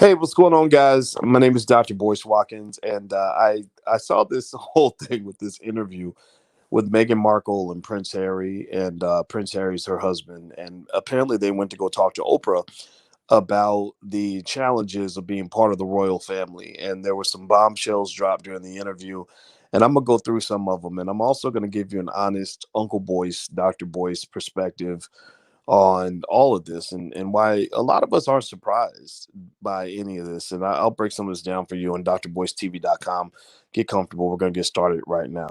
Hey, what's going on, guys? My name is Dr. Boyce Watkins, and I saw this whole thing with this interview with Meghan Markle and Prince Harry, and Prince Harry's her husband, and apparently they went to go talk to Oprah about the challenges of being part of the royal family, and there were some bombshells dropped during the interview, and I'm gonna go through some of them, and I'm also gonna give you an honest Uncle Boyce, Dr. Boyce perspective on all of this and why a lot of us aren't surprised by any of this. And I'll break some of this down for you on drboycetv.com. Get comfortable. We're going to get started right now.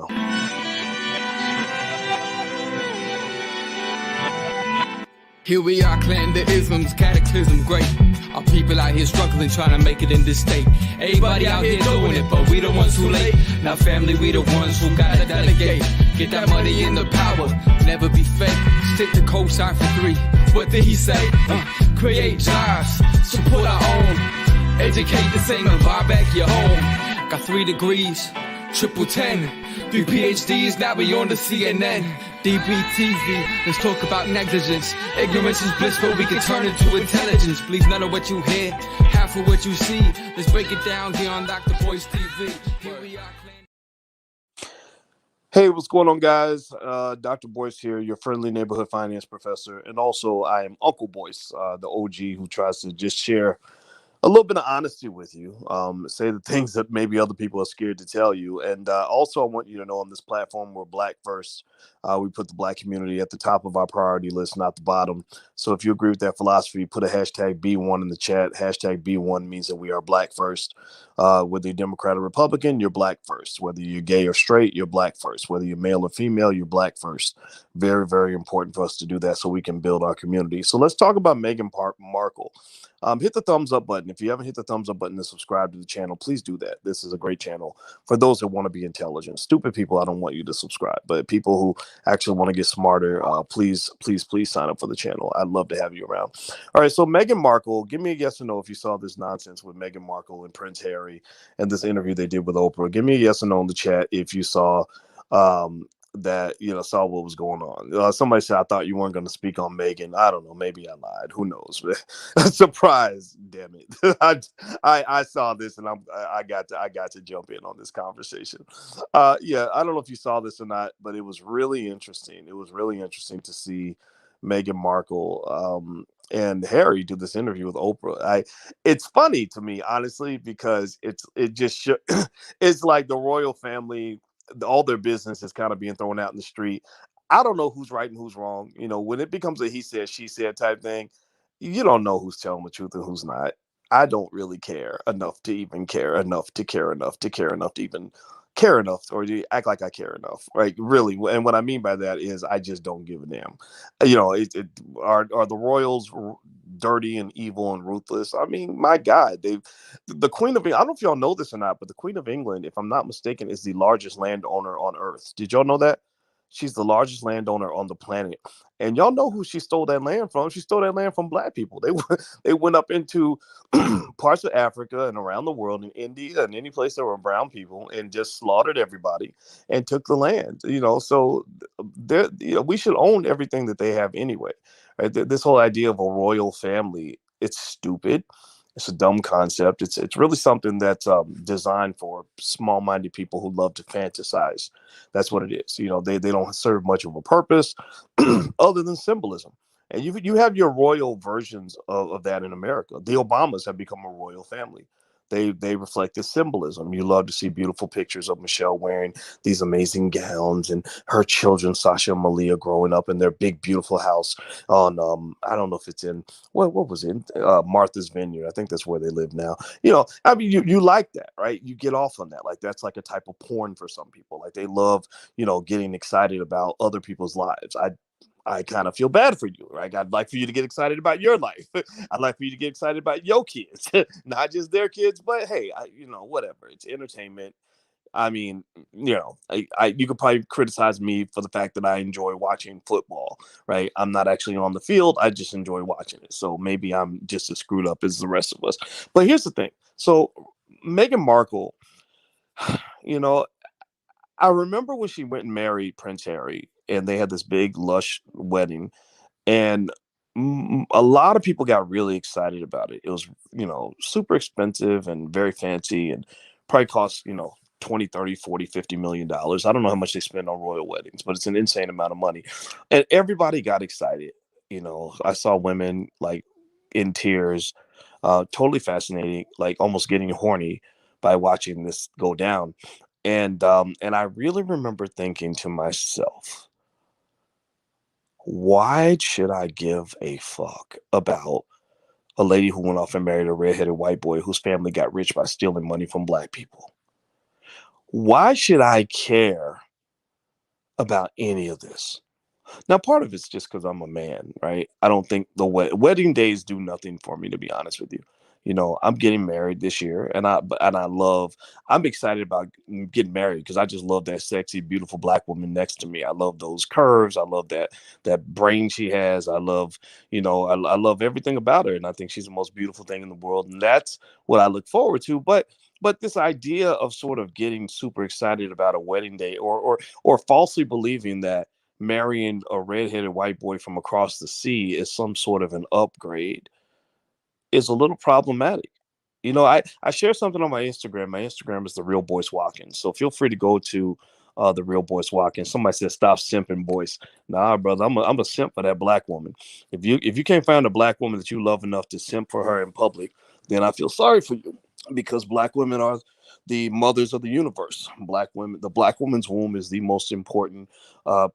Here we are, clan the isms, cataclysm, great. Our people out here struggling, trying to make it in this state. Everybody out here doing it, but we the ones too late. Now family, we the ones who gotta delegate. Get that money in the power, never be fake. Stick to cosign for 3. What did he say? Create jobs, support our own. Educate the same and buy back your home. Got 3 degrees, triple 10. 3 PhDs, now we on the CNN. DBTV, let's talk about negligence. Ignorance is blissful, we can turn it to intelligence. Believe none of what you hear, half of what you see. Let's break it down here on Dr. Boyce TV. Here we are, Hey, what's going on, guys? Dr. Boyce here, your friendly neighborhood finance professor. And also, I am Uncle Boyce, the OG who tries to just share a little bit of honesty with you, say the things that maybe other people are scared to tell you. And also, I want you to know on this platform, we're Black first. We put the Black community at the top of our priority list, not the bottom. So if you agree with that philosophy, put a hashtag B1 in the chat. Hashtag B1 means that we are Black first. Whether you're Democrat or Republican, you're Black first. Whether you're gay or straight, you're Black first. Whether you're male or female, you're Black first. Very, very important for us to do that so we can build our community. So let's talk about Meghan Markle. Hit the thumbs up button. If you haven't hit the thumbs up button to subscribe to the channel, please do that. This is a great channel for those that want to be intelligent. Stupid people, I don't want you to subscribe, but people who actually want to get smarter, please sign up for the channel. I'd love to have you around. All right, so Meghan Markle, give me a yes or no if you saw this nonsense with Meghan Markle and Prince Harry and this interview they did with Oprah. Give me a yes or no in the chat if you saw that saw what was going on. Somebody said I thought you weren't going to speak on Meghan. I don't know, maybe I lied, who knows. Surprise, damn it. I saw this and I got to jump in on this conversation. Yeah, I don't know if you saw this or not, but it was really interesting. It was really interesting to see Meghan Markle and Harry do this interview with Oprah. It's funny to me, honestly, because it's like the royal family, all their business is kind of being thrown out in the street. I don't know who's right and who's wrong. When it becomes a he said, she said type thing, you don't know who's telling the truth and who's not. I don't really care enough to even care enough to care enough to care enough to even care enough or to act like I care enough, right? Really. And what I mean by that is I just don't give a damn. Are the royals dirty and evil and ruthless? I mean, my God, the Queen of, I don't know if y'all know this or not, but the Queen of England, if I'm not mistaken, is the largest landowner on Earth. Did y'all know that? She's the largest landowner on the planet. And y'all know who she stole that land from? She stole that land from Black people. They went up into parts of Africa and around the world, in India and any place there were brown people, and just slaughtered everybody and took the land. So we should own everything that they have anyway. Right? This whole idea of a royal family, it's stupid. It's a dumb concept. It's really something that's designed for small-minded people who love to fantasize. That's what it is. They don't serve much of a purpose other than symbolism. And you have your royal versions of that in America. The Obamas have become a royal family. They reflect this symbolism. You love to see beautiful pictures of Michelle wearing these amazing gowns and her children, Sasha and Malia, growing up in their big, beautiful house on, I don't know if it's in, what was it? Martha's Vineyard. I think that's where they live now. I mean, you like that, right? You get off on that. Like, that's like a type of porn for some people. Like, they love, getting excited about other people's lives. I kind of feel bad for you, right? I'd like for you to get excited about your life. I'd like for you to get excited about your kids, not just their kids, but hey, whatever. It's entertainment. I mean, you could probably criticize me for the fact that I enjoy watching football, right? I'm not actually on the field. I just enjoy watching it. So maybe I'm just as screwed up as the rest of us. But here's the thing. So Meghan Markle, I remember when she went and married Prince Harry and they had this big lush wedding, and A lot of people got really excited about it. It was, super expensive and very fancy and probably cost, 20, 30, 40, $50 million. I don't know how much they spend on royal weddings, but it's an insane amount of money. And everybody got excited. I saw women like in tears, totally fascinating, like almost getting horny by watching this go down. And I really remember thinking to myself, why should I give a fuck about a lady who went off and married a redheaded white boy whose family got rich by stealing money from black people? Why should I care about any of this? Now, part of it's just because I'm a man, right? I don't think the wedding days do nothing for me, to be honest with you. I'm getting married this year, and I love. I'm excited about getting married because I just love that sexy, beautiful black woman next to me. I love those curves. I love that brain she has. I love, I love everything about her, and I think she's the most beautiful thing in the world, and that's what I look forward to. But this idea of sort of getting super excited about a wedding day, or falsely believing that marrying a redheaded white boy from across the sea is some sort of an upgrade is a little problematic. I share something on my Instagram. My Instagram is the Real Boyce Watkins. So feel free to go to the Real Boyce Watkins. Somebody said stop simping, Boyce. Nah, brother, I'm a simp for that black woman. If you can't find a black woman that you love enough to simp for her in public, then I feel sorry for you, because black women are the mothers of the universe. The black woman's womb is the most important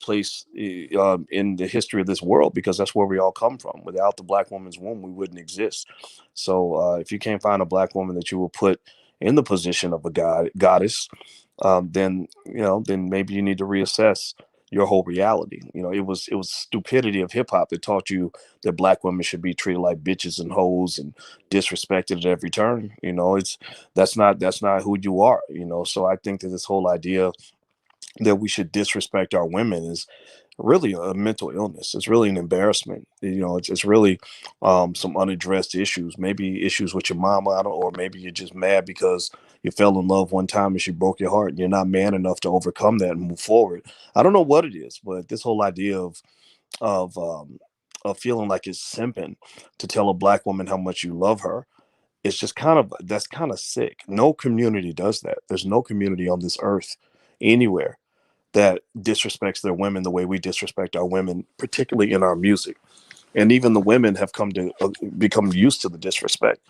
place in the history of this world, because that's where we all come from. Without the black woman's womb, we wouldn't exist. So if you can't find a black woman that you will put in the position of a goddess, then maybe you need to reassess your whole reality. It was stupidity of hip hop that taught you that black women should be treated like bitches and hoes and disrespected at every turn. That's not who you are. So I think that this whole idea that we should disrespect our women is really a mental illness. It's really an embarrassment. It's really some unaddressed issues. Maybe issues with your mama, I don't, or maybe you're just mad because you fell in love one time and she broke your heart, and you're not man enough to overcome that and move forward. I don't know what it is, but this whole idea of um, of feeling like it's simping to tell a black woman how much you love her, it's just that's kind of sick. No community does that. There's no community on this earth anywhere that disrespects their women the way we disrespect our women, particularly in our music. And even the women have come to become used to the disrespect.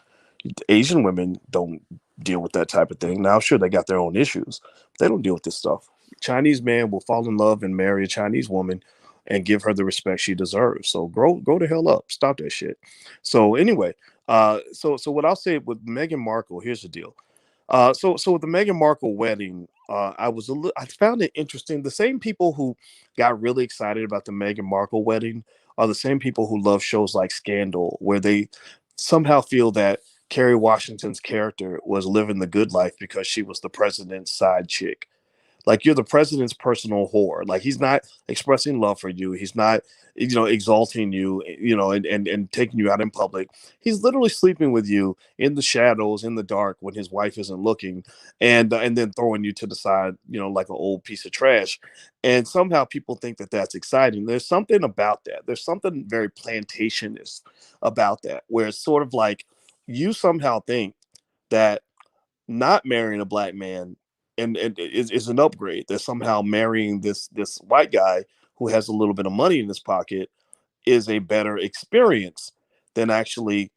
Asian women don't deal with that type of thing. Now, sure, they got their own issues. But they don't deal with this stuff. Chinese man will fall in love and marry a Chinese woman and give her the respect she deserves. So grow the hell up. Stop that shit. So anyway, so what I'll say with Meghan Markle, here's the deal. So with the Meghan Markle wedding, I found it interesting. The same people who got really excited about the Meghan Markle wedding are the same people who love shows like Scandal, where they somehow feel that Kerry Washington's character was living the good life because she was the president's side chick. Like, you're the president's personal whore. Like, he's not expressing love for you. He's not, exalting you, and taking you out in public. He's literally sleeping with you in the shadows, in the dark, when his wife isn't looking, and then throwing you to the side, like an old piece of trash. And somehow people think that that's exciting. There's something about that. There's something very plantationist about that, where it's sort of like you somehow think that not marrying a black man and is an upgrade, that somehow marrying this white guy who has a little bit of money in his pocket is a better experience than actually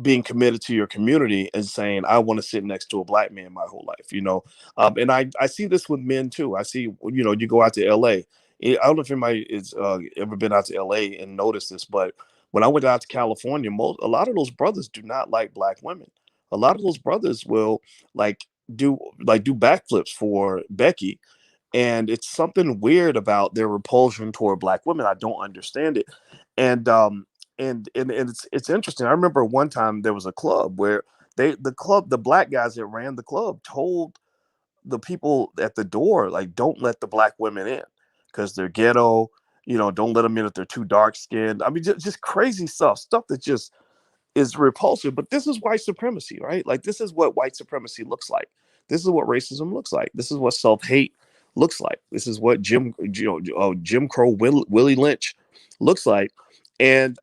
being committed to your community and saying, I want to sit next to a black man my whole life. And I see this with men too. I see, you go out to LA. I don't know if anybody is ever been out to LA and noticed this, but when I went out to California, a lot of those brothers do not like black women. A lot of those brothers will like do backflips for Becky, and it's something weird about their repulsion toward black women. I don't understand it. And um and and, and it's interesting. I remember one time there was a club where the black guys that ran the club told the people at the door, like, don't let the black women in because they're ghetto. Don't let them in if they're too dark skinned. I mean, just crazy stuff that just is repulsive. But this is white supremacy, right? Like, this is what white supremacy looks like. This is what racism looks like. This is what self-hate looks like. This is what Jim Crow Willie Lynch looks like. And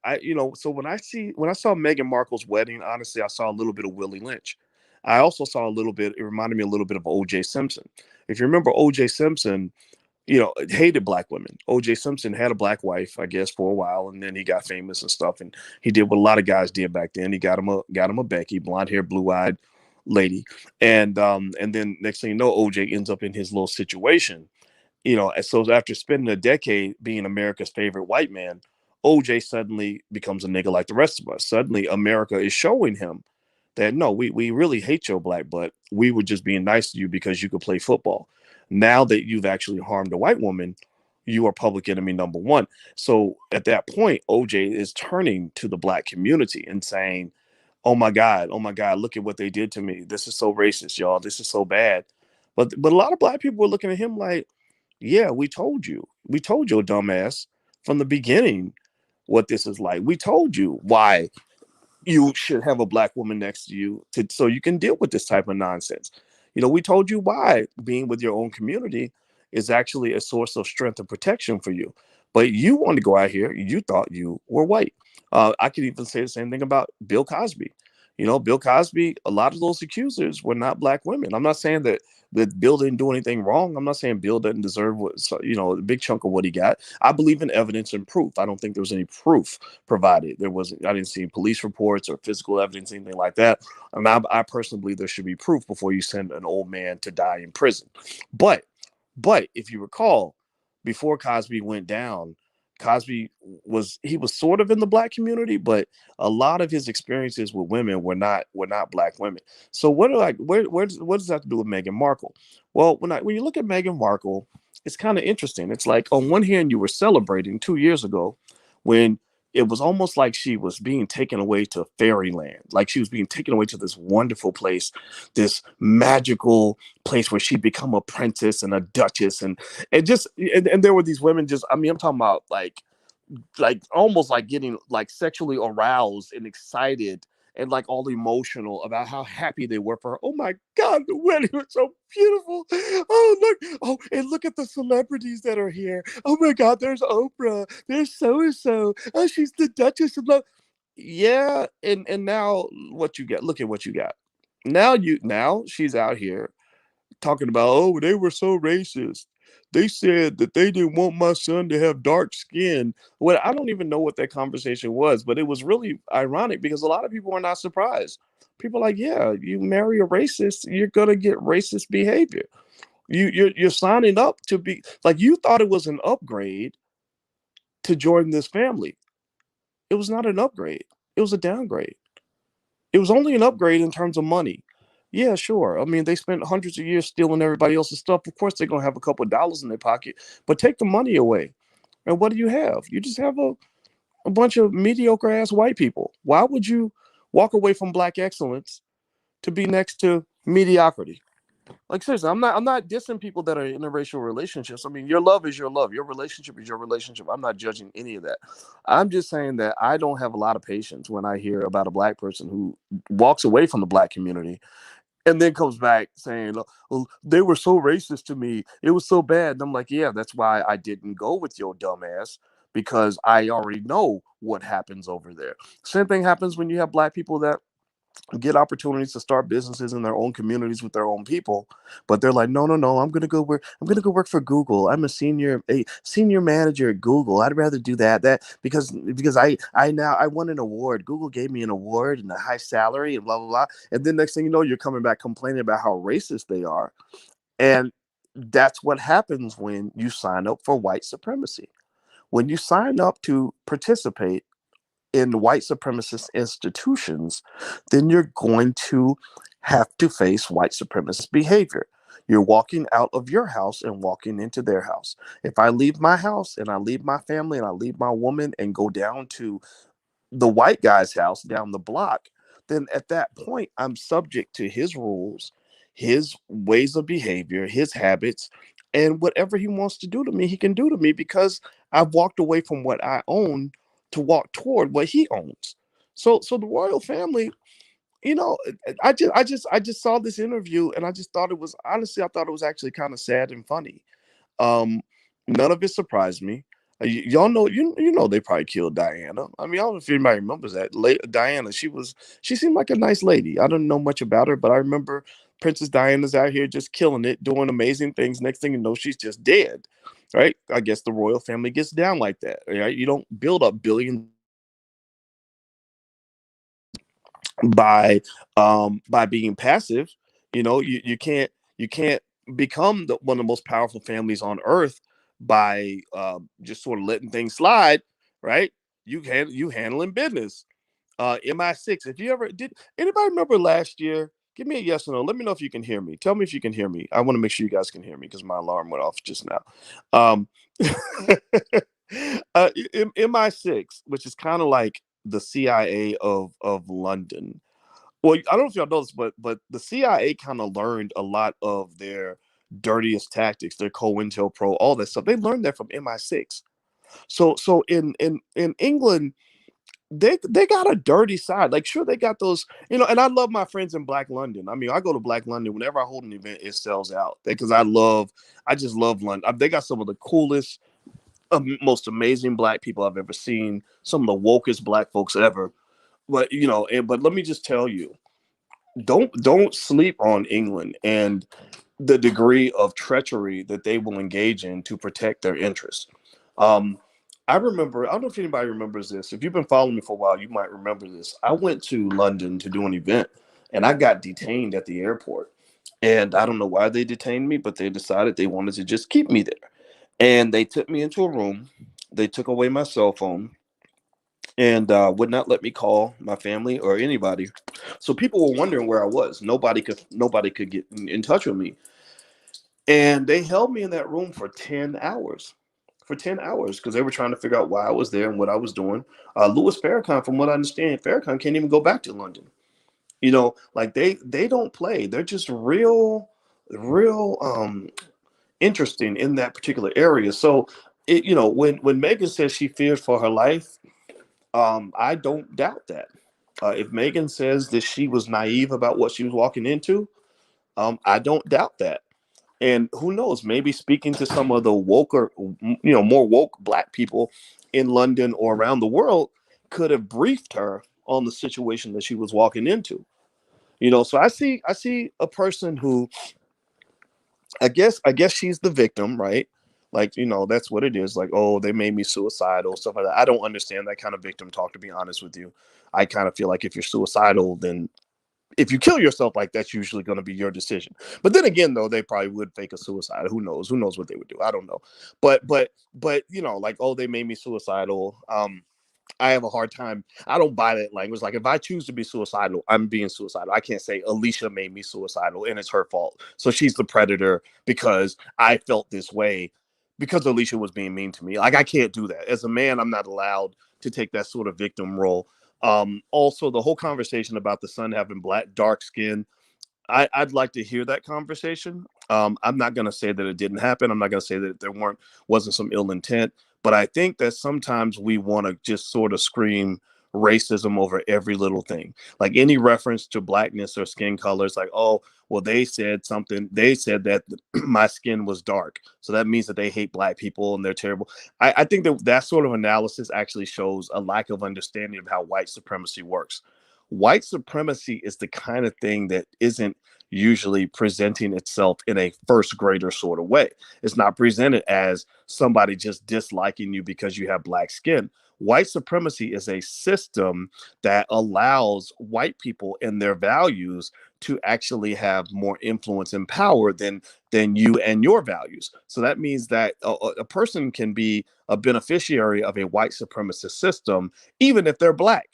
so when I saw Meghan Markle's wedding, honestly, I saw a little bit of Willie Lynch. I also saw a little bit. It reminded me a little bit of O.J. Simpson. If you remember O.J. Simpson, hated black women. O.J. Simpson had a black wife, I guess, for a while, and then he got famous and stuff, and he did what a lot of guys did back then. He got him a Becky, blonde hair, blue eyed lady, and then next thing you know, O.J. ends up in his little situation. And so after spending a decade being America's favorite white man, OJ suddenly becomes a nigga like the rest of us. Suddenly, America is showing him that no, we really hate your black butt. We were just being nice to you because you could play football. Now that you've actually harmed a white woman, you are public enemy number one. So at that point, OJ is turning to the black community and saying, oh my God, look at what they did to me. This is so racist, y'all. This is so bad. But a lot of black people were looking at him like, yeah, we told you. We told your dumbass from the beginning what this is like. We told you why you should have a black woman next to you so you can deal with this type of nonsense. We told you why being with your own community is actually a source of strength and protection for you. But you wanted to go out here, you thought you were white. I could even say the same thing about Bill Cosby. Bill Cosby, a lot of those accusers were not black women. I'm not saying that Bill didn't do anything wrong. I'm not saying Bill doesn't deserve a big chunk of what he got. I believe in evidence and proof. I don't think there was any proof provided. I didn't see police reports or physical evidence, anything like that. And I personally believe there should be proof before you send an old man to die in prison. But if you recall, before Cosby went down, Cosby was sort of in the black community, but a lot of his experiences with women were not black women. So what does that have to do with Meghan Markle? Well, when you look at Meghan Markle, it's kind of interesting. It's like on one hand you were celebrating 2 years ago when it was almost like she was being taken away to fairyland, like she was being taken away to this wonderful place, this magical place where she'd become a princess and a duchess, and there were these women just, I mean, I'm talking about like almost like getting like sexually aroused and excited and like all emotional about how happy they were for her. Oh my God, the wedding was so beautiful. Oh, look. Oh, and look at the celebrities that are here. Oh my God, there's Oprah. There's so and so. Oh, she's the Duchess of Love. Yeah, and now what you get? Look at what you got. Now she's out here talking about, oh, they were so racist. They said that they didn't want my son to have dark skin. Well, I don't even know what that conversation was, but it was really ironic because a lot of people are not surprised. People are like, yeah, you marry a racist, you're gonna get racist behavior. You're signing up to be like, you thought it was an upgrade to join this family. It was not an upgrade. It was a downgrade. It was only an upgrade in terms of money. Yeah, sure. I mean, they spent hundreds of years stealing everybody else's stuff. Of course, they're gonna have a couple of dollars in their pocket, but take the money away. And what do you have? You just have a bunch of mediocre ass white people. Why would you walk away from black excellence to be next to mediocrity? Like seriously, I'm not dissing people that are in interracial relationships. I mean, your love is your love. Your relationship is your relationship. I'm not judging any of that. I'm just saying that I don't have a lot of patience when I hear about a black person who walks away from the black community and then comes back saying, "Oh, they were so racist to me. It was so bad." And I'm like, yeah, that's why I didn't go with your dumbass, because I already know what happens over there. Same thing happens when you have black people that get opportunities to start businesses in their own communities with their own people, but they're like, no, no, no, I'm gonna go work for Google. I'm a senior manager at Google. I'd rather do that because I won an award. Google gave me an award and a high salary and blah blah blah. And then next thing you know, you're coming back complaining about how racist they are. And that's what happens when you sign up for white supremacy. When you sign up to participate in white supremacist institutions, then you're going to have to face white supremacist behavior. You're walking out of your house and walking into their house. If I leave my house and I leave my family and I leave my woman and go down to the white guy's house down the block, then at that point, I'm subject to his rules, his ways of behavior, his habits, and whatever he wants to do to me, he can do to me because I've walked away from what I own to walk toward what he owns. So the royal family, I just saw this interview and I just thought it was, honestly, I thought it was actually kind of sad and funny. Um, None of it surprised me. Y'all know you know they probably killed Diana. I mean, I don't know if anybody remembers that. Diana, she seemed like a nice lady. I don't know much about her, but I remember Princess Diana's out here just killing it, doing amazing things. Next thing you know, she's just dead. Right? I guess the royal family gets down like that. Right? You don't build up billions by being passive. You can't become one of the most powerful families on earth by just sort of letting things slide, right? You handling business. MI6. If you ever did, anybody remember last year? Give me a yes or no. Let me know if you can hear me. Tell me if you can hear me. I want to make sure you guys can hear me because my alarm went off just now. Um, MI6, which is kind of like the CIA of London. Well, I don't know if y'all know this, but the CIA kind of learned a lot of their dirtiest tactics, their COINTELPRO, all that stuff. They learned that from MI6. So in England, they got a dirty side. Like, sure, they got those, and I love my friends in Black London. I mean, I go to Black London whenever I hold an event, it sells out because I just love London. They got some of the coolest, most amazing Black people I've ever seen. Some of the wokest Black folks ever. But let me just tell you, don't sleep on England and the degree of treachery that they will engage in to protect their interests. Um, I remember, I don't know if anybody remembers this. If you've been following me for a while, you might remember this. I went to London to do an event and I got detained at the airport. And I don't know why they detained me, but they decided they wanted to just keep me there. And they took me into a room. They took away my cell phone and would not let me call my family or anybody. So people were wondering where I was. Nobody could get in touch with me, and they held me in that room for 10 hours. For 10 hours, because they were trying to figure out why I was there and what I was doing. Louis Farrakhan, from what I understand, Farrakhan can't even go back to London. Like they don't play. They're just real interesting in that particular area. So when Megan says she fears for her life, I don't doubt that. If Megan says that she was naive about what she was walking into, I don't doubt that. And who knows, maybe speaking to some of the woker, more woke Black people in London or around the world could have briefed her on the situation that she was walking into. So I see a person who I guess she's the victim, right? Like, that's what it is. Like, oh, they made me suicidal, stuff like that. I don't understand that kind of victim talk, to be honest with you. I kind of feel like if you're suicidal, then if you kill yourself, like, that's usually going to be your decision. But then again, though, they probably would fake a suicide. Who knows? Who knows what they would do? I don't know. But like, oh, they made me suicidal. I have a hard time. I don't buy that language. Like, if I choose to be suicidal, I'm being suicidal. I can't say Alicia made me suicidal and it's her fault. So she's the predator because I felt this way because Alicia was being mean to me. Like, I can't do that. As a man, I'm not allowed to take that sort of victim role. Also, the whole conversation about the son having dark skin, I'd like to hear that conversation. I'm not going to say that it didn't happen. I'm not going to say that there wasn't some ill intent, but I think that sometimes we want to just sort of scream racism over every little thing, like any reference to Blackness or skin colors. Like, oh, well, they said something. They said that my skin was dark, so that means that they hate Black people and they're terrible. I think that sort of analysis actually shows a lack of understanding of how white supremacy works. White supremacy is the kind of thing that isn't usually presenting itself in a first grader sort of way. It's not presented as somebody just disliking you because you have Black skin. White supremacy is a system that allows white people and their values to actually have more influence and power than you and your values. So that means that a person can be a beneficiary of a white supremacist system even if they're Black.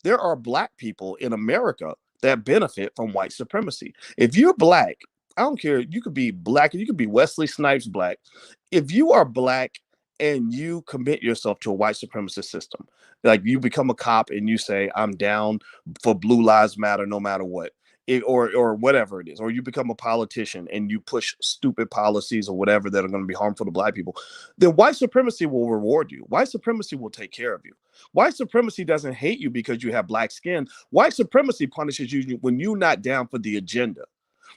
There are Black people in America that benefit from white supremacy. If you're Black, I don't care, you could be Black, you could be Wesley Snipes Black. If you are Black and you commit yourself to a white supremacist system, like you become a cop and you say, I'm down for Blue Lives Matter no matter what. Or whatever it is, or you become a politician and you push stupid policies or whatever that are going to be harmful to Black people, then white supremacy will reward you. White supremacy will take care of you. White supremacy doesn't hate you because you have Black skin. White supremacy punishes you when you're not down for the agenda.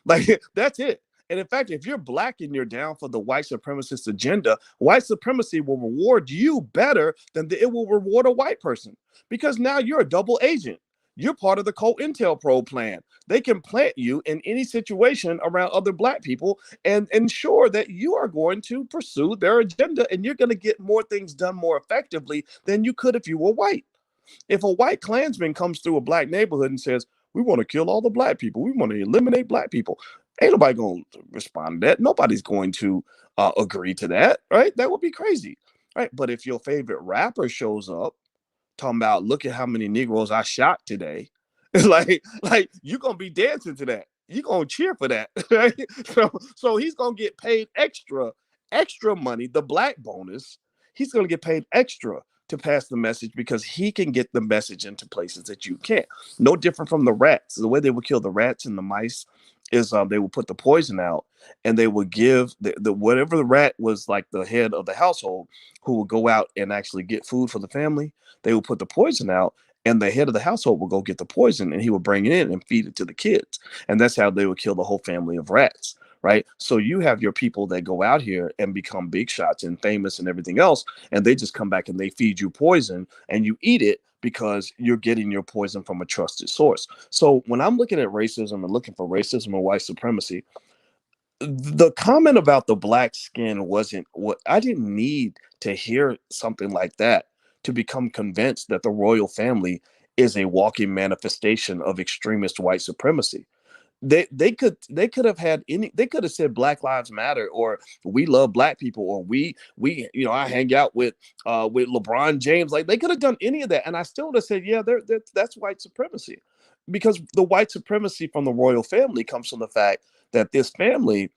Like, that's it. And in fact, if you're black and you're down for the white supremacist agenda, white supremacy will reward you better than it will reward a white person, because now you're a double agent. You're part of the COINTELPRO plan. They can plant you in any situation around other black people and ensure that you are going to pursue their agenda, and you're going to get more things done more effectively than you could if you were white. If a white Klansman comes through a black neighborhood and says, "We want to kill all the black people, we want to eliminate black people," ain't nobody going to respond to that. Nobody's going to agree to that, right? That would be crazy, right? But if your favorite rapper shows up talking about, "Look at how many Negroes I shot today," it's like you're gonna be dancing to that. You're gonna cheer for that, right? So he's gonna get paid extra money, the black bonus. He's gonna get paid extra to pass the message, because he can get the message into places that you can't. No different from the rats. The way they would kill the rats and the mice is they would put the poison out, and they would give the whatever the rat was, like the head of the household, who would go out and actually get food for the family. They would put the poison out, and the head of the household would go get the poison, and he would bring it in and feed it to the kids. And that's how they would kill the whole family of rats. Right. So you have your people that go out here and become big shots and famous and everything else, and they just come back and they feed you poison and you eat it because you're getting your poison from a trusted source. So when I'm looking at racism and looking for racism and white supremacy, the comment about the black skin wasn't what I didn't need to hear something like that to become convinced that the royal family is a walking manifestation of extremist white supremacy. They could have had any, they could have said Black Lives Matter, or we love black people, or we I hang out with LeBron James. Like, they could have done any of that, and I still would have said, yeah, that's white supremacy, because the white supremacy from the royal family comes from the fact that this family,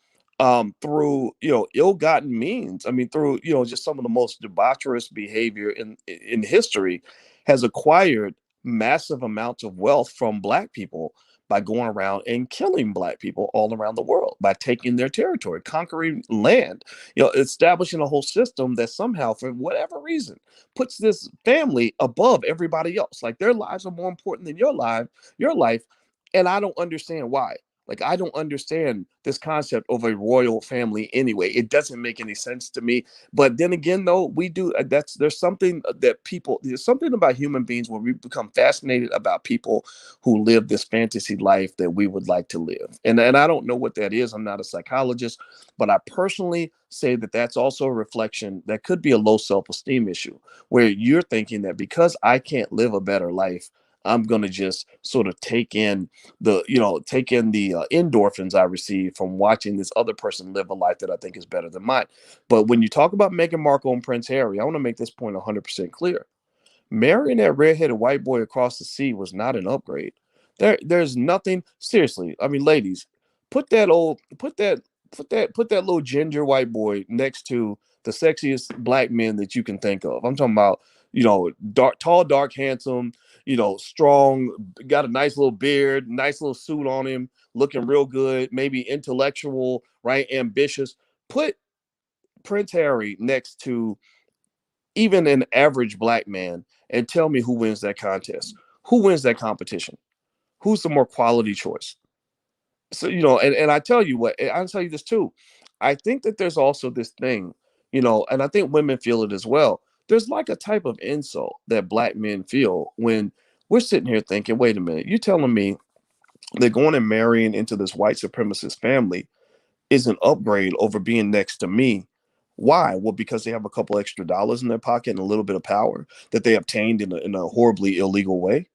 through ill-gotten means, I mean, through just some of the most debaucherous behavior in history, has acquired massive amounts of wealth from black people by going around and killing black people all around the world, by taking their territory, conquering land, establishing a whole system that somehow, for whatever reason, puts this family above everybody else. Like, their lives are more important than your life. And I don't understand why. Like, I don't understand this concept of a royal family anyway. It doesn't make any sense to me. But then again, though, we do. There's something about human beings where we become fascinated about people who live this fantasy life that we would like to live. And I don't know what that is. I'm not a psychologist, but I personally say that that's also a reflection that could be a low self-esteem issue, where you're thinking that because I can't live a better life, I'm going to just sort of take in the endorphins I receive from watching this other person live a life that I think is better than mine. But when you talk about Meghan Markle and Prince Harry, I want to make this point 100% clear. Marrying that redheaded white boy across the sea was not an upgrade. There's nothing, seriously. I mean, ladies, put that old put that little ginger white boy next to the sexiest black men that you can think of. I'm talking about, dark, tall, dark, handsome, strong, got a nice little beard, nice little suit on him, looking real good, maybe intellectual, right, ambitious. Put Prince Harry next to even an average black man, and tell me who wins that contest. Who wins that competition? Who's the more quality choice? So, and I tell you what, I'll tell you this too. I think that there's also this thing, and I think women feel it as well. There's like a type of insult that black men feel when we're sitting here thinking, wait a minute, you're telling me they're going and marrying into this white supremacist family is an upgrade over being next to me. Why? Well, because they have a couple extra dollars in their pocket and a little bit of power that they obtained in a horribly illegal way.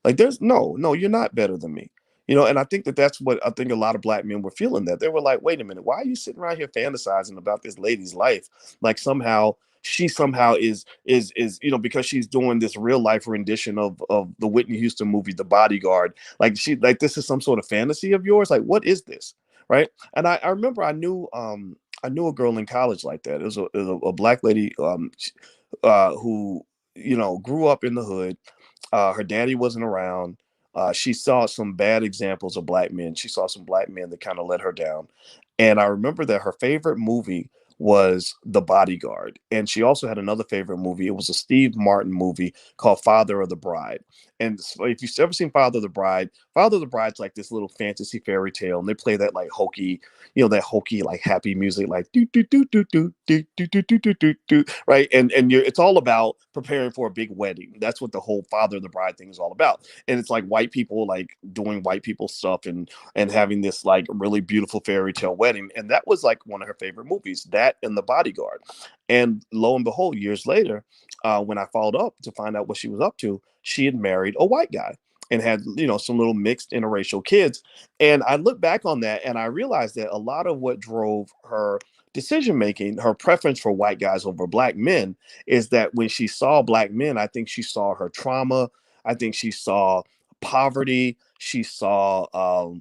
Like, there's no, you're not better than me. And I think that that's what I think a lot of black men were feeling, that they were like, wait a minute, why are you sitting around here fantasizing about this lady's life? Like, somehow she somehow is because she's doing this real life rendition of the Whitney Houston movie The Bodyguard. Like this is some sort of fantasy of yours. Like, what is this? Right. And I remember I knew a girl in college like that. It was a black lady who grew up in the hood. Her daddy wasn't around. She saw some bad examples of black men. She saw some black men that kind of let her down. And I remember that her favorite movie was The Bodyguard. And she also had another favorite movie. It was a Steve Martin movie called Father of the Bride. And if you've ever seen Father of the Bride's like this little fantasy fairy tale, and they play that like hokey, that hokey like happy music, like do do do do do do do do do do do do, right? And it's all about preparing for a big wedding. That's what the whole Father of the Bride thing is all about. And it's like white people like doing white people stuff and having this like really beautiful fairy tale wedding. And that was like one of her favorite movies, that and The Bodyguard. And lo and behold, years later, when I followed up to find out what she was up to, she had married a white guy and had, some little mixed interracial kids. And I look back on that and I realized that a lot of what drove her decision making, her preference for white guys over black men, is that when she saw black men, I think she saw her trauma. I think she saw poverty. She saw,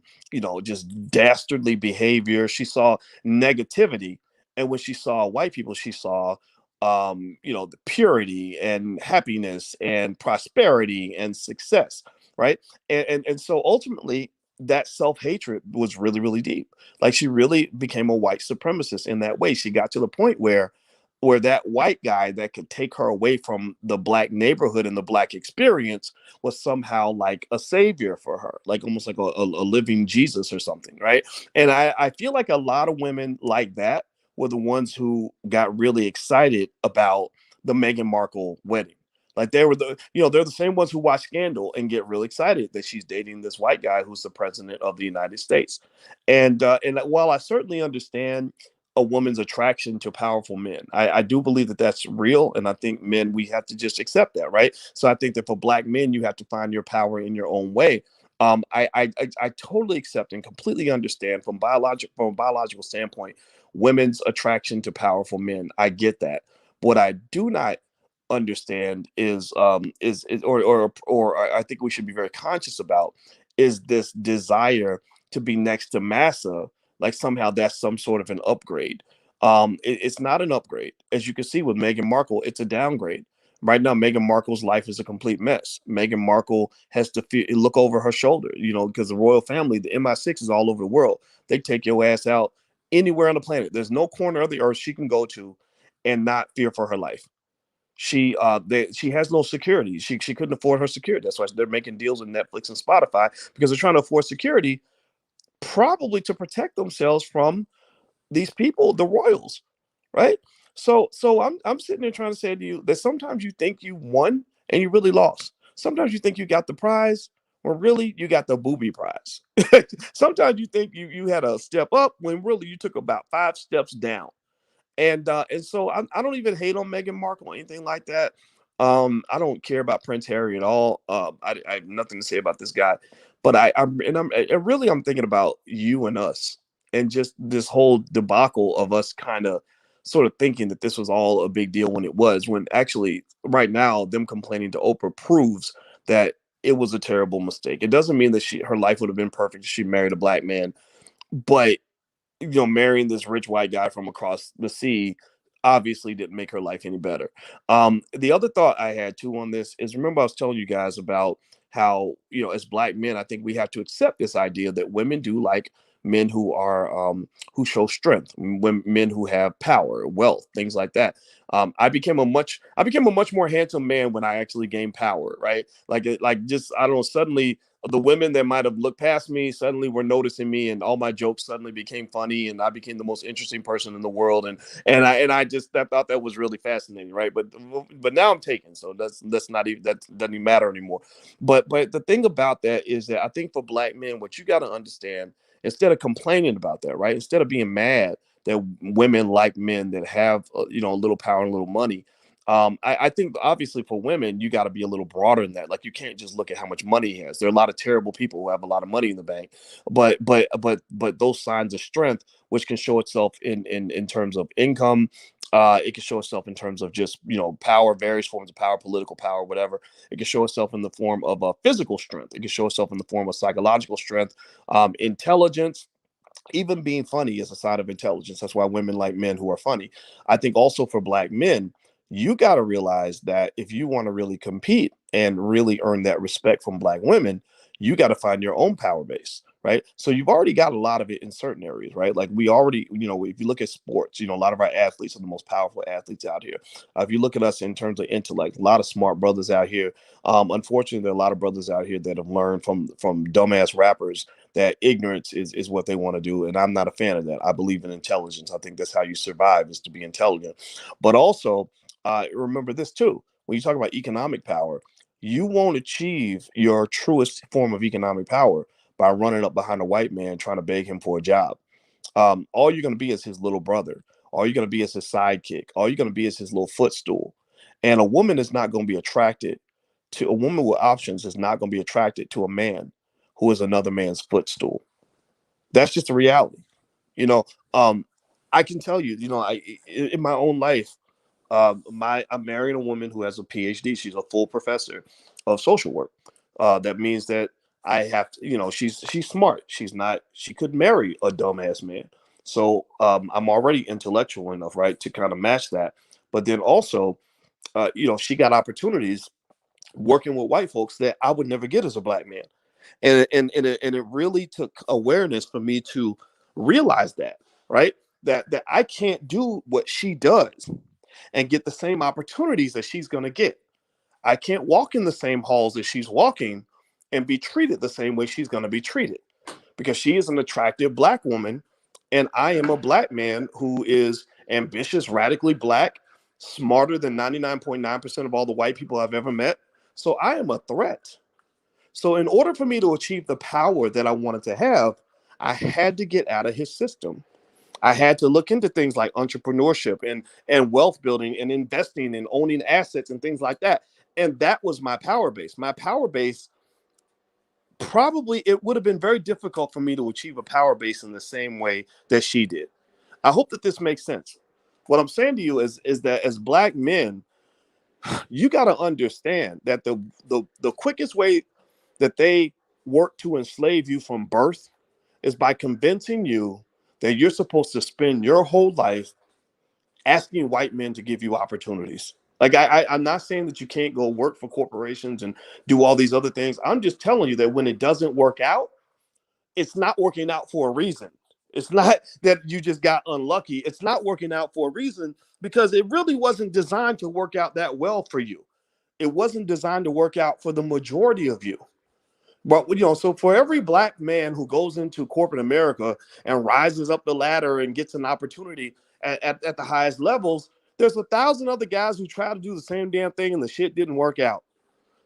just dastardly behavior. She saw negativity. And when she saw white people, she saw the purity and happiness and prosperity and success, right? And so ultimately, that self-hatred was really, really deep. Like she really became a white supremacist in that way. She got to the point where that white guy that could take her away from the black neighborhood and the black experience was somehow like a savior for her, like almost like a living Jesus or something, right? And I feel like a lot of women like that were the ones who got really excited about the Meghan Markle wedding. Like they were they're the same ones who watch Scandal and get really excited that she's dating this white guy who's the president of the United States. And while I certainly understand a woman's attraction to powerful men, I do believe that that's real, and I think men, we have to just accept that, right? So I think that for black men, you have to find your power in your own way. I totally accept and completely understand from a biological standpoint women's attraction to powerful men. I get that. What I do not understand or I think we should be very conscious about is this desire to be next to massa, like somehow that's some sort of an upgrade. It's not an upgrade. As you can see with Meghan Markle, it's a downgrade. Right now, Meghan Markle's life is a complete mess. Meghan Markle has to look over her shoulder, because the royal family, the MI6 is all over the world. They take your ass out anywhere on the planet. There's no corner of the earth she can go to and not fear for her life. She has no security. She couldn't afford her security. That's why they're making deals with Netflix and Spotify, because they're trying to afford security, probably to protect themselves from these people, the royals, right? So I'm sitting there trying to say to you that sometimes you think you won and you really lost. Sometimes you think you got the prize, when really you got the booby prize. Sometimes you think you had a step up when really you took about 5 steps down. And so I don't even hate on Meghan Markle or anything like that. I don't care about Prince Harry at all. I have nothing to say about this guy, but I'm thinking about you and us, and just this whole debacle of us kind of sort of thinking that this was all a big deal when it was, when actually right now them complaining to Oprah proves that it was a terrible mistake. It doesn't mean that her life would have been perfect if she married a black man, but marrying this rich white guy from across the sea obviously didn't make her life any better. The other thought I had too on this is, remember I was telling you guys about how, as black men, I think we have to accept this idea that women do like men who show strength, men who have power, wealth, things like that. I became a much more handsome man when I actually gained power, right? Like just, I don't know, suddenly the women that might have looked past me suddenly were noticing me, and all my jokes suddenly became funny, and I became the most interesting person in the world. And I just thought that was really fascinating, right? But now I'm taken, so that's not even, that doesn't even matter anymore. But the thing about that is that I think for black men, what you got to understand, instead of complaining about that, right? Instead of being mad that women like men that have a little power and a little money, I think obviously for women, you got to be a little broader than that. Like you can't just look at how much money he has. There are a lot of terrible people who have a lot of money in the bank, but those signs of strength, which can show itself in terms of income, it can show itself in terms of just power, various forms of power, political power, whatever. It can show itself in the form of physical strength. It can show itself in the form of psychological strength, intelligence. Even being funny is a side of intelligence. That's why women like men who are funny. I think also for black men, you got to realize that if you want to really compete and really earn that respect from black women, you got to find your own power base, right? So you've already got a lot of it in certain areas, right? Like we already, if you look at sports, a lot of our athletes are the most powerful athletes out here. If you look at us in terms of intellect, a lot of smart brothers out here. Unfortunately, there are a lot of brothers out here that have learned from dumbass rappers that ignorance is what they want to do, and I'm not a fan of that. I believe in intelligence. I think that's how you survive, is to be intelligent. But also, remember this too: when you talk about economic power, you won't achieve your truest form of economic power by running up behind a white man trying to beg him for a job. All you're going to be is his little brother. All you're going to be is his sidekick. All you're going to be is his little footstool. And a woman is not going to be attracted to a woman with options is not going to be attracted to a man who is another man's footstool. That's just a reality. You know, um, I can tell you, in my own life, I'm marrying a woman who has a PhD. She's a full professor of social work. That means that I have to, she's smart. She could marry a dumbass man. So I'm already intellectual enough, right, to kind of match that. But then also, she got opportunities working with white folks that I would never get as a black man. And it really took awareness for me to realize that, right? That I can't do what she does and get the same opportunities that she's going to get. I can't walk in the same halls that she's walking and be treated the same way she's going to be treated, because she is an attractive black woman and I am a black man who is ambitious, radically black, smarter than 99.9% of all the white people I've ever met. So I am a threat. So in order for me to achieve the power that I wanted to have, I had to get out of his system. I had to look into things like entrepreneurship and wealth building and investing and owning assets and things like that. And that was my power base. My power base, probably it would have been very difficult for me to achieve a power base in the same way that she did. I hope that this makes sense. What I'm saying to you is that as black men, you got to understand that the quickest way that they work to enslave you from birth is by convincing you that you're supposed to spend your whole life asking white men to give you opportunities. Like I'm not saying that you can't go work for corporations and do all these other things. I'm just telling you that when it doesn't work out, it's not working out for a reason. It's not that you just got unlucky. It's not working out for a reason because it really wasn't designed to work out that well for you. It wasn't designed to work out for the majority of you. But so for every black man who goes into corporate America and rises up the ladder and gets an opportunity at the highest levels, there's 1,000 other guys who try to do the same damn thing and the shit didn't work out.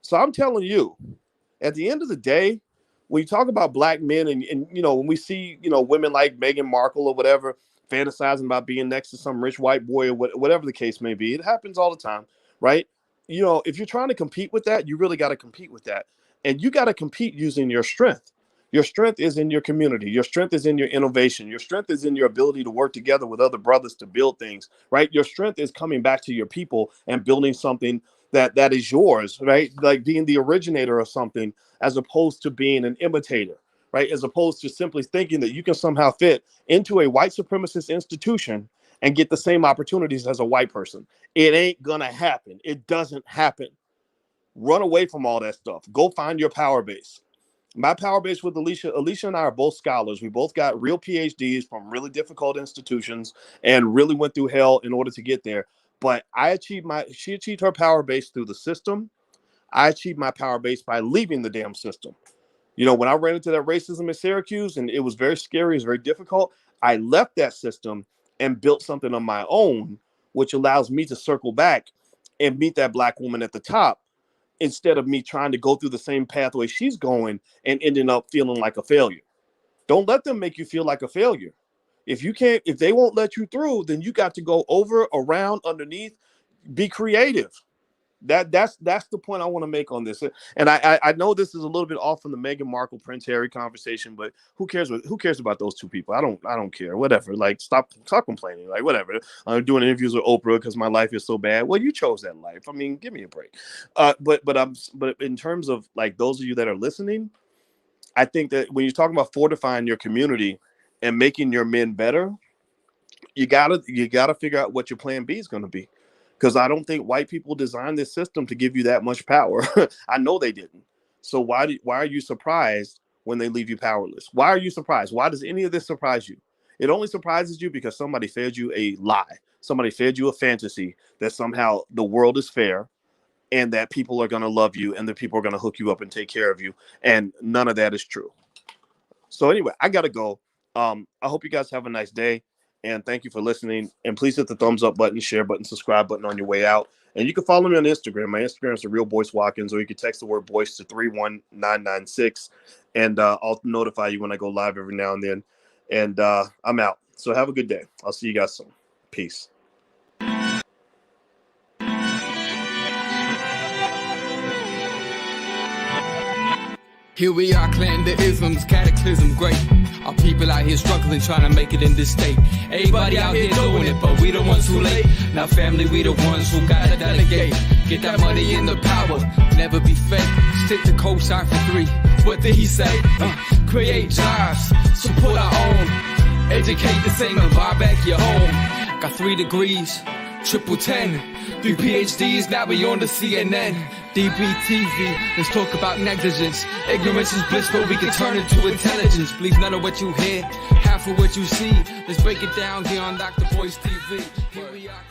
So I'm telling you, at the end of the day, when you talk about black men and when we see, women like Meghan Markle or whatever, fantasizing about being next to some rich white boy or whatever the case may be, it happens all the time, right? If you're trying to compete with that, you really got to compete with that. And you got to compete using your strength. Your strength is in your community. Your strength is in your innovation. Your strength is in your ability to work together with other brothers to build things, right? Your strength is coming back to your people and building something that is yours, right? Like being the originator of something as opposed to being an imitator, right? As opposed to simply thinking that you can somehow fit into a white supremacist institution and get the same opportunities as a white person. It ain't gonna happen. It doesn't happen. Run away from all that stuff. Go find your power base. My power base with Alicia and I are both scholars. We both got real PhDs from really difficult institutions and really went through hell in order to get there. But she achieved her power base through the system. I achieved my power base by leaving the damn system. When I ran into that racism at Syracuse and it was very scary, it was very difficult, I left that system and built something on my own, which allows me to circle back and meet that black woman at the top instead of me trying to go through the same pathway she's going and ending up feeling like a failure. Don't let them make you feel like a failure. If they won't let you through, then you got to go over, around, underneath, be creative. That's the point I want to make on this. And I know this is a little bit off from the Meghan Markle Prince Harry conversation, but who cares about those two people? I don't care. Whatever. Like stop complaining. Like whatever. I'm doing interviews with Oprah because my life is so bad. Well, you chose that life. I mean, give me a break. But in terms of like those of you that are listening, I think that when you're talking about fortifying your community and making your men better, you gotta figure out what your plan B is going to be, because I don't think white people designed this system to give you that much power. I know they didn't. So why are you surprised when they leave you powerless? Why are you surprised? Why does any of this surprise you? It only surprises you because somebody fed you a lie. Somebody fed you a fantasy that somehow the world is fair and that people are going to love you and that people are going to hook you up and take care of you. And none of that is true. So anyway, I got to go. I hope you guys have a nice day. And thank you for listening. And please hit the thumbs up button, share button, subscribe button on your way out. And you can follow me on Instagram. My Instagram is The Real Boyce Watkins, or you can text the word Boyce to 31996. And I'll notify you when I go live every now and then. And I'm out. So have a good day. I'll see you guys soon. Peace. Here we are, clan the isms, cataclysm great. Our people out here struggling, trying to make it in this state. Everybody out here doing it, but we the ones who late. Now family, we the ones who gotta delegate. Get that money in the power, never be fake. Stick to co-sign for 3. What did he say? Create jobs, support our own. Educate the same and buy back your home. Got 3 degrees, triple 10. 3 PhDs, now we on the CNN. DBTV, let's talk about negligence. Ignorance is bliss, but we can turn it to intelligence. Believe none of what you hear, half of what you see. Let's break it down here on Dr. Boyce TV. Here we are.